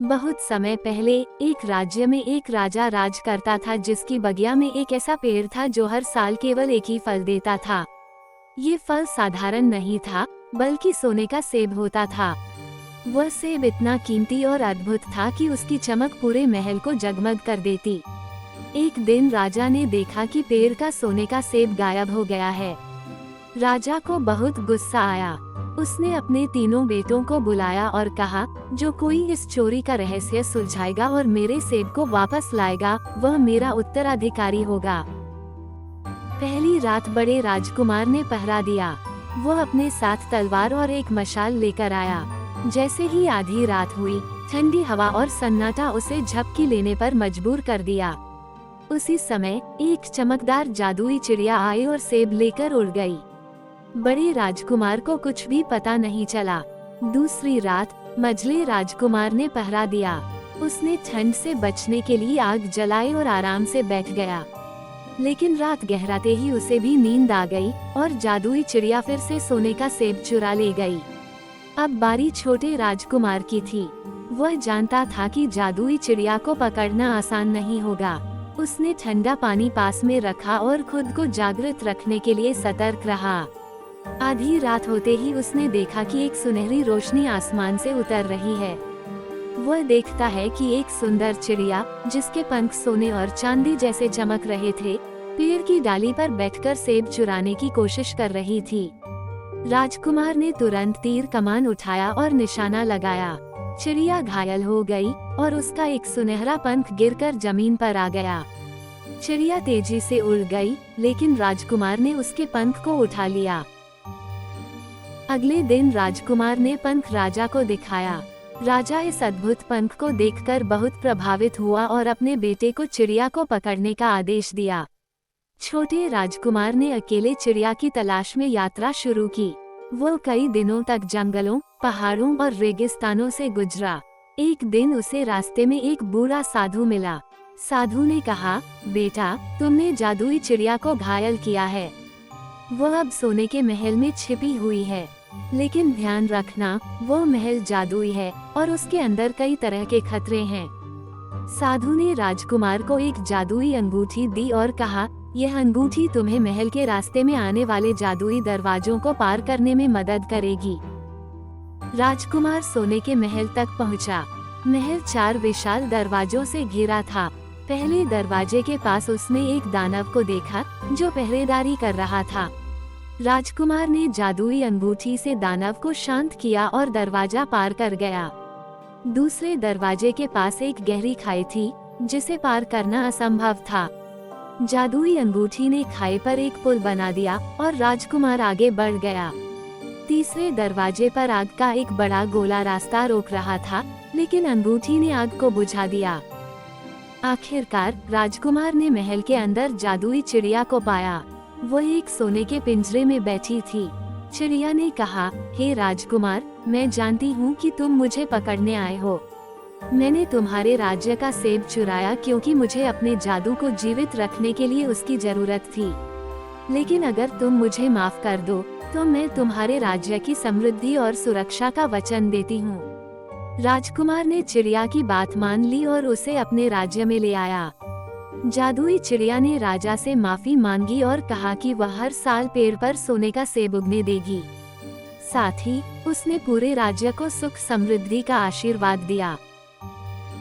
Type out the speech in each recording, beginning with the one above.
बहुत समय पहले एक राज्य में एक राजा राज करता था, जिसकी बगिया में एक ऐसा पेड़ था जो हर साल केवल एक ही फल देता था। ये फल साधारण नहीं था, बल्कि सोने का सेब होता था। वह सेब इतना कीमती और अद्भुत था कि उसकी चमक पूरे महल को जगमग कर देती। एक दिन राजा ने देखा कि पेड़ का सोने का सेब गायब हो गया है। राजा को बहुत गुस्सा आया। उसने अपने तीनों बेटों को बुलाया और कहा, जो कोई इस चोरी का रहस्य सुलझाएगा और मेरे सेब को वापस लाएगा, वह मेरा उत्तराधिकारी होगा। पहली रात बड़े राजकुमार ने पहरा दिया। वह अपने साथ तलवार और एक मशाल लेकर आया। जैसे ही आधी रात हुई, ठंडी हवा और सन्नाटा उसे झपकी लेने पर मजबूर कर दिया। उसी समय एक चमकदार जादुई चिड़िया आई और सेब लेकर उड़ गई। बड़े राजकुमार को कुछ भी पता नहीं चला। दूसरी रात मझले राजकुमार ने पहरा दिया। उसने ठंड से बचने के लिए आग जलाई और आराम से बैठ गया। लेकिन रात गहराते ही उसे भी नींद आ गई और जादुई चिड़िया फिर से सोने का सेब चुरा ले गई। अब बारी छोटे राजकुमार की थी। वह जानता था कि जादुई चिड़िया को पकड़ना आसान नहीं होगा। उसने ठंडा पानी पास में रखा और खुद को जागृत रखने के लिए सतर्क रहा। आधी रात होते ही उसने देखा कि एक सुनहरी रोशनी आसमान से उतर रही है। वह देखता है कि एक सुंदर चिड़िया, जिसके पंख सोने और चांदी जैसे चमक रहे थे, पेड़ की डाली पर बैठकर सेब चुराने की कोशिश कर रही थी। राजकुमार ने तुरंत तीर कमान उठाया और निशाना लगाया। चिड़िया घायल हो गई और उसका एक सुनहरा पंख गिरकर जमीन पर आ गया। चिड़िया तेजी से उड़ गई, लेकिन राजकुमार ने उसके पंख को उठा लिया। अगले दिन राजकुमार ने पंख राजा को दिखाया। राजा इस अद्भुत पंख को देखकर बहुत प्रभावित हुआ और अपने बेटे को चिड़िया को पकड़ने का आदेश दिया। छोटे राजकुमार ने अकेले चिड़िया की तलाश में यात्रा शुरू की। वो कई दिनों तक जंगलों, पहाड़ों और रेगिस्तानों से गुजरा। एक दिन उसे रास्ते में एक बूढ़ा साधु मिला। साधु ने कहा, बेटा, तुमने जादुई चिड़िया को घायल किया है। वह अब सोने के महल में छिपी हुई है, लेकिन ध्यान रखना, वो महल जादुई है और उसके अंदर कई तरह के खतरे हैं। साधु ने राजकुमार को एक जादुई अंगूठी दी और कहा, यह अंगूठी तुम्हें महल के रास्ते में आने वाले जादुई दरवाजों को पार करने में मदद करेगी। राजकुमार सोने के महल तक पहुंचा। महल 4 विशाल दरवाजों से घिरा था। पहले दरवाजे के पास उसने एक दानव को देखा, जो पहरेदारी कर रहा था। राजकुमार ने जादुई अंगूठी से दानव को शांत किया और दरवाजा पार कर गया। दूसरे दरवाजे के पास एक गहरी खाई थी, जिसे पार करना असंभव था। जादुई अंगूठी ने खाई पर एक पुल बना दिया और राजकुमार आगे बढ़ गया। तीसरे दरवाजे पर आग का एक बड़ा गोला रास्ता रोक रहा था, लेकिन अंगूठी ने आग को बुझा दिया। आखिरकार राजकुमार ने महल के अंदर जादुई चिड़िया को पाया। वह एक सोने के पिंजरे में बैठी थी। चिड़िया ने कहा, हे राजकुमार, मैं जानती हूँ कि तुम मुझे पकड़ने आए हो। मैंने तुम्हारे राज्य का सेब चुराया क्योंकि मुझे अपने जादू को जीवित रखने के लिए उसकी जरूरत थी। लेकिन अगर तुम मुझे माफ कर दो, तो मैं तुम्हारे राज्य की समृद्धि और सुरक्षा का वचन देती हूँ। राजकुमार ने चिड़िया की बात मान ली और उसे अपने राज्य में ले आया। जादुई चिड़िया ने राजा से माफी मांगी और कहा कि वह हर साल पेड़ पर सोने का सेब उगने देगी। साथ ही उसने पूरे राज्य को सुख समृद्धि का आशीर्वाद दिया।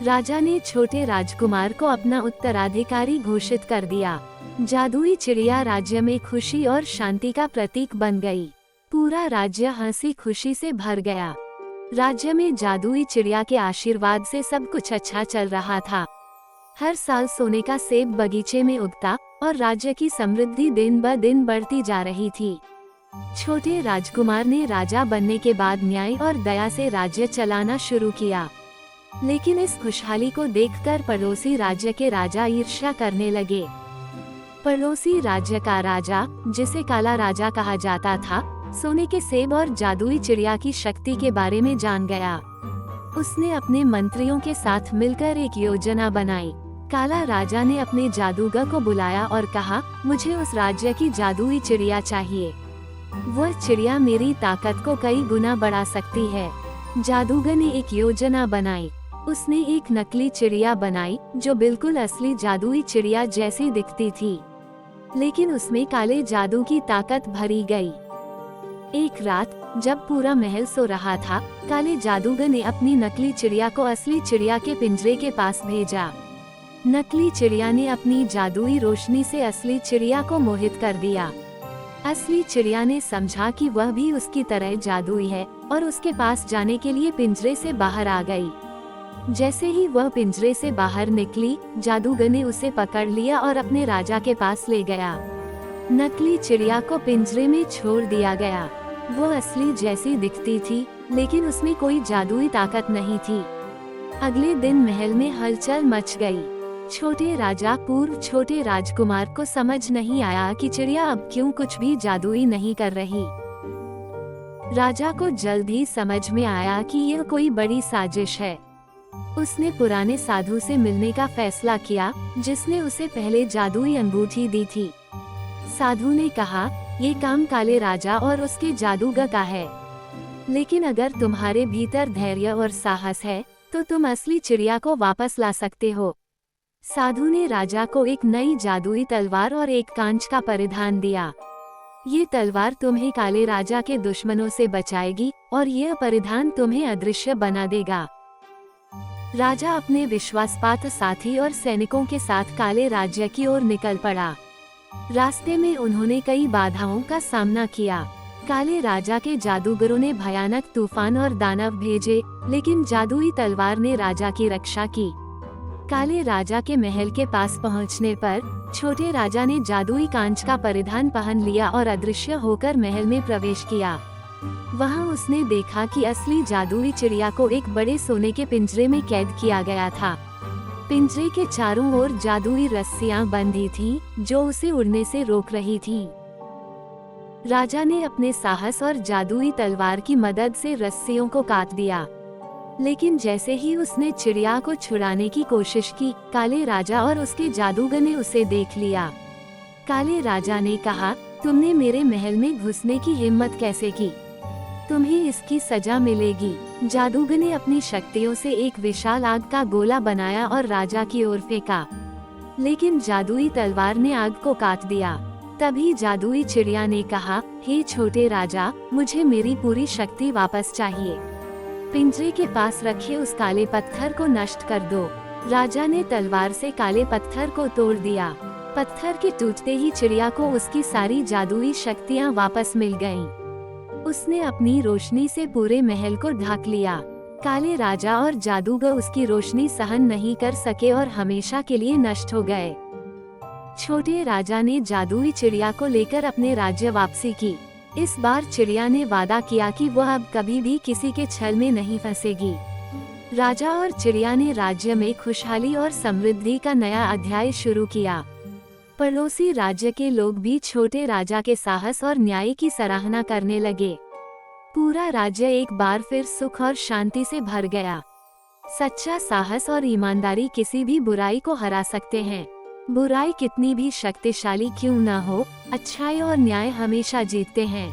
राजा ने छोटे राजकुमार को अपना उत्तराधिकारी घोषित कर दिया। जादुई चिड़िया राज्य में खुशी और शांति का प्रतीक बन गई। पूरा राज्य हंसी खुशी से भर गया। राज्य में जादुई चिड़िया के आशीर्वाद से सब कुछ अच्छा चल रहा था। हर साल सोने का सेब बगीचे में उगता और राज्य की समृद्धि दिन ब दिन बढ़ती जा रही थी। छोटे राजकुमार ने राजा बनने के बाद न्याय और दया से राज्य चलाना शुरू किया। लेकिन इस खुशहाली को देखकर पड़ोसी राज्य के राजा ईर्ष्या करने लगे। पड़ोसी राज्य का राजा, जिसे काला राजा कहा जाता था, सोने के सेब और जादुई चिड़िया की शक्ति के बारे में जान गया। उसने अपने मंत्रियों के साथ मिलकर एक योजना बनाई। काला राजा ने अपने जादूगर को बुलाया और कहा, मुझे उस राज्य की जादुई चिड़िया चाहिए। वह चिड़िया मेरी ताकत को कई गुना बढ़ा सकती है। जादूगर ने एक योजना बनाई। उसने एक नकली चिड़िया बनाई जो बिल्कुल असली जादुई चिड़िया जैसी दिखती थी, लेकिन उसमें काले जादू की ताकत भरी गई। एक रात जब पूरा महल सो रहा था, काले जादूगर ने अपनी नकली चिड़िया को असली चिड़िया के पिंजरे के पास भेजा। नकली चिड़िया ने अपनी जादुई रोशनी से असली चिड़िया को मोहित कर दिया। असली चिड़िया ने समझा कि वह भी उसकी तरह जादुई है और उसके पास जाने के लिए पिंजरे से बाहर आ गई। जैसे ही वह पिंजरे से बाहर निकली, जादूगर ने उसे पकड़ लिया और अपने राजा के पास ले गया। नकली चिड़िया को पिंजरे में छोड़ दिया गया। वो असली जैसी दिखती थी, लेकिन उसमें कोई जादुई ताकत नहीं थी। अगले दिन महल में हलचल मच गई। छोटे राजा पूर्व छोटे राजकुमार को समझ नहीं आया कि चिड़िया अब क्यों कुछ भी जादुई नहीं कर रही। राजा को जल्द ही समझ में आया कि यह कोई बड़ी साजिश है। उसने पुराने साधु से मिलने का फैसला किया, जिसने उसे पहले जादुई अंगूठी दी थी। साधु ने कहा, ये काम काले राजा और उसके जादूगर का है, लेकिन अगर तुम्हारे भीतर धैर्य और साहस है तो तुम असली चिड़िया को वापस ला सकते हो। साधु ने राजा को एक नई जादुई तलवार और एक कांच का परिधान दिया। ये तलवार तुम्हें काले राजा के दुश्मनों से बचाएगी और यह परिधान तुम्हें अदृश्य बना देगा। राजा अपने विश्वासपात्र साथी और सैनिकों के साथ काले राज्य की ओर निकल पड़ा। रास्ते में उन्होंने कई बाधाओं का सामना किया। काले राजा के जादूगरों ने भयानक तूफान और दानव भेजे, लेकिन जादुई तलवार ने राजा की रक्षा की। काले राजा के महल के पास पहुंचने पर छोटे राजा ने जादुई कांच का परिधान पहन लिया और अदृश्य होकर महल में प्रवेश किया। वहां उसने देखा कि असली जादुई चिड़िया को एक बड़े सोने के पिंजरे में कैद किया गया था। पिंजरे के चारों ओर जादुई रस्सियां बंधी थीं, जो उसे उड़ने से रोक रही थीं। राजा ने अपने साहस और जादुई तलवार की मदद से रस्सियों को काट दिया, लेकिन जैसे ही उसने चिड़िया को छुड़ाने की कोशिश की, काले राजा और उसके जादूगर ने उसे देख लिया। काले राजा ने कहा, तुमने मेरे महल में घुसने की हिम्मत कैसे की? तुम्हें इसकी सजा मिलेगी। जादूगर ने अपनी शक्तियों से एक विशाल आग का गोला बनाया और राजा की ओर फेंका, लेकिन जादुई तलवार ने आग को काट दिया। तभी जादुई चिड़िया ने कहा, हे छोटे राजा, मुझे मेरी पूरी शक्ति वापस चाहिए। पिंजरे के पास रखे उस काले पत्थर को नष्ट कर दो। राजा ने तलवार से काले पत्थर को तोड़ दिया। पत्थर के टूटते ही चिड़िया को उसकी सारी जादुई शक्तियाँ वापस मिल गईं। उसने अपनी रोशनी से पूरे महल को ढक लिया। काले राजा और जादूगर उसकी रोशनी सहन नहीं कर सके और हमेशा के लिए नष्ट हो गए। छोटे राजा ने जादुई चिड़िया को लेकर अपने राज्य वापसी की। इस बार चिड़िया ने वादा किया कि वह अब कभी भी किसी के छल में नहीं फंसेगी। राजा और चिड़िया ने राज्य में खुशहाली और समृद्धि का नया अध्याय शुरू किया। पड़ोसी राज्य के लोग भी छोटे राजा के साहस और न्याय की सराहना करने लगे। पूरा राज्य एक बार फिर सुख और शांति से भर गया। सच्चा साहस और ईमानदारी किसी भी बुराई को हरा सकते हैं। बुराई कितनी भी शक्तिशाली क्यों न हो, अच्छाई और न्याय हमेशा जीतते हैं।